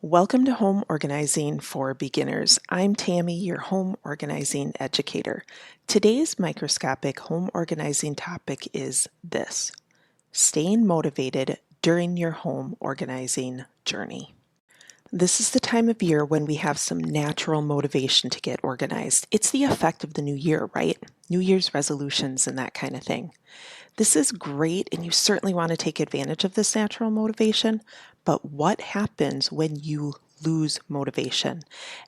Welcome to Home Organizing for Beginners. I'm Tammy, your home organizing educator. Today's microscopic home organizing topic is this: staying motivated during your home organizing journey. This is the time of year when we have some natural motivation to get organized. It's the effect of the new year, right? New Year's resolutions and that kind of thing. This is great, and you certainly want to take advantage of this natural motivation, but what happens when you lose motivation?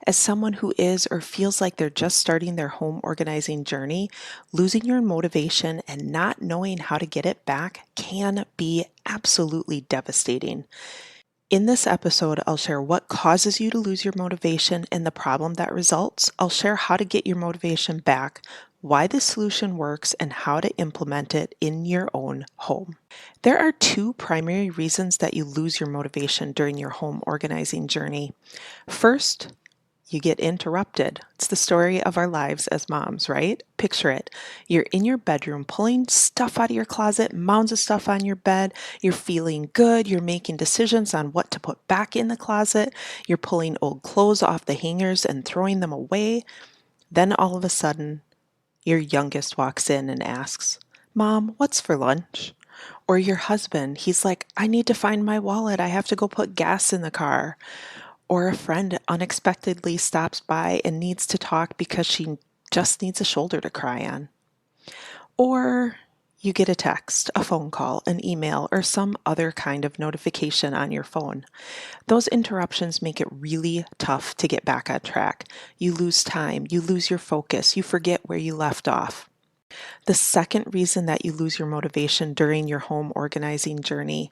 As someone who is or feels like they're just starting their home organizing journey, losing your motivation and not knowing how to get it back can be absolutely devastating. In this episode, I'll share what causes you to lose your motivation and the problem that results. I'll share how to get your motivation back, why the solution works, and how to implement it in your own home. There are two primary reasons that you lose your motivation during your home organizing journey. First, you get interrupted. It's the story of our lives as moms, right? Picture it. You're in your bedroom pulling stuff out of your closet, mounds of stuff on your bed. You're feeling good. You're making decisions on what to put back in the closet. You're pulling old clothes off the hangers and throwing them away. Then all of a sudden, your youngest walks in and asks, "Mom, what's for lunch?" Or your husband, he's like, "I need to find my wallet. I have to go put gas in the car." Or a friend unexpectedly stops by and needs to talk because she just needs a shoulder to cry on. Or you get a text, a phone call, an email, or some other kind of notification on your phone. Those interruptions make it really tough to get back on track. You lose time, you lose your focus, you forget where you left off. The second reason that you lose your motivation during your home organizing journey: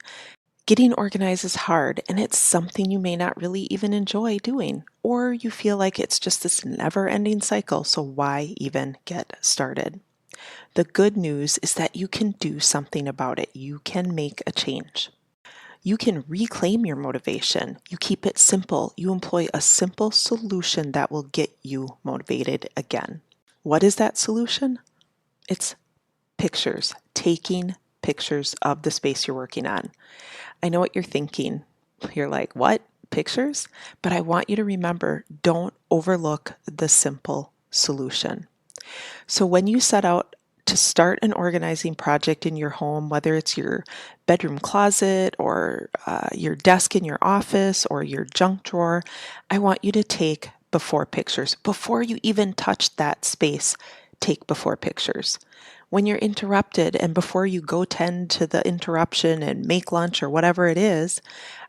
getting organized is hard, and it's something you may not really even enjoy doing, or you feel like it's just this never-ending cycle, so why even get started? The good news is that you can do something about it. You can make a change. You can reclaim your motivation. You keep it simple. You employ a simple solution that will get you motivated again. What is that solution? It's pictures, taking pictures of the space you're working on. I know what you're thinking. You're like, what? Pictures? But I want you to remember, don't overlook the simple solution. So when you set out to start an organizing project in your home, whether it's your bedroom closet or your desk in your office or your junk drawer, I want you to take before pictures. Before you even touch that space, take before pictures. When you're interrupted and before you go tend to the interruption and make lunch or whatever it is,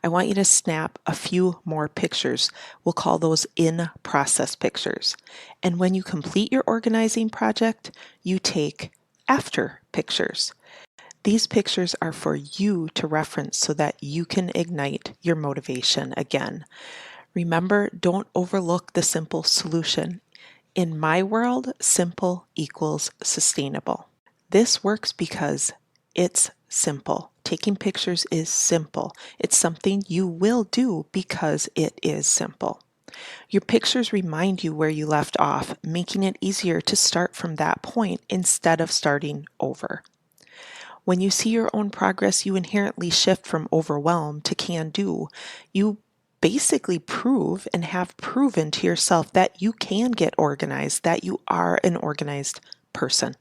I want you to snap a few more pictures. We'll call those in-process pictures. And when you complete your organizing project, you take after pictures. These pictures are for you to reference so that you can ignite your motivation again. Remember, don't overlook the simple solution. In my world, simple equals sustainable. This works because it's simple. Taking pictures is simple. It's something you will do because it is simple. Your pictures remind you where you left off, making it easier to start from that point instead of starting over. When you see your own progress, you inherently shift from overwhelm to can do. You basically prove and have proven to yourself that you can get organized, that you are an organized person.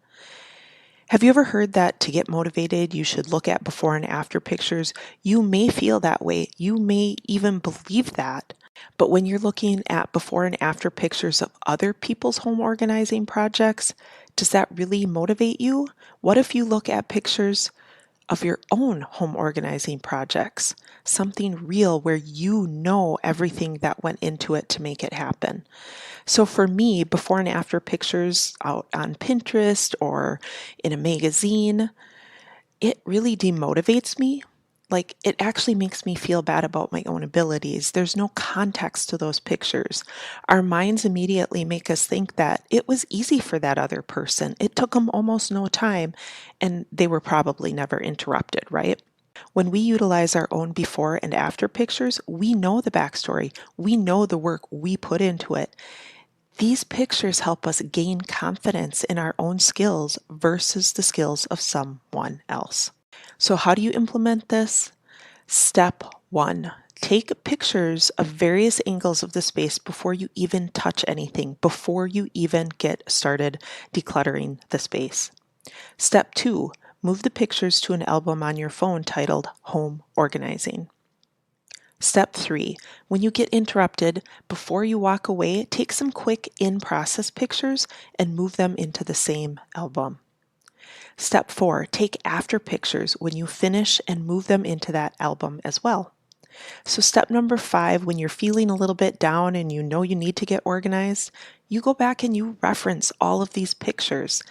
Have you ever heard that to get motivated, you should look at before and after pictures? You may feel that way. You may even believe that. But when you're looking at before and after pictures of other people's home organizing projects, does that really motivate you? What if you look at pictures of your own home organizing projects, something real where you know everything that went into it to make it happen? So for me, before and after pictures out on Pinterest or in a magazine, it really demotivates me. Like, it actually makes me feel bad about my own abilities. There's no context to those pictures. Our minds immediately make us think that it was easy for that other person. It took them almost no time, and they were probably never interrupted, right? When we utilize our own before and after pictures, we know the backstory. We know the work we put into it. These pictures help us gain confidence in our own skills versus the skills of someone else. So how do you implement this? Step 1, Take pictures of various angles of the space before you even touch anything, before you even get started decluttering the space. Step 2, move the pictures to an album on your phone titled Home Organizing. Step 3, when you get interrupted, before you walk away, take some quick in-process pictures and move them into the same album. Step 4, take after pictures when you finish and move them into that album as well. So step number 5, when you're feeling a little bit down and you know you need to get organized, you go back and you reference all of these pictures.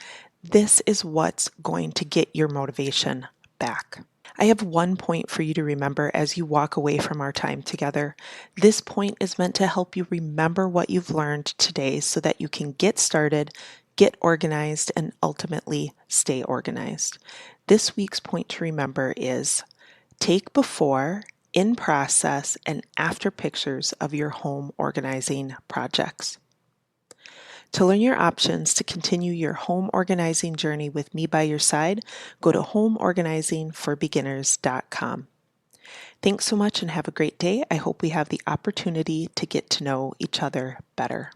This is what's going to get your motivation back. I have one point for you to remember as you walk away from our time together. This point is meant to help you remember what you've learned today so that you can get started, get organized, and ultimately stay organized. This week's point to remember is take before, in process, and after pictures of your home organizing projects. To learn your options to continue your home organizing journey with me by your side, go to homeorganizingforbeginners.com. Thanks so much and have a great day. I hope we have the opportunity to get to know each other better.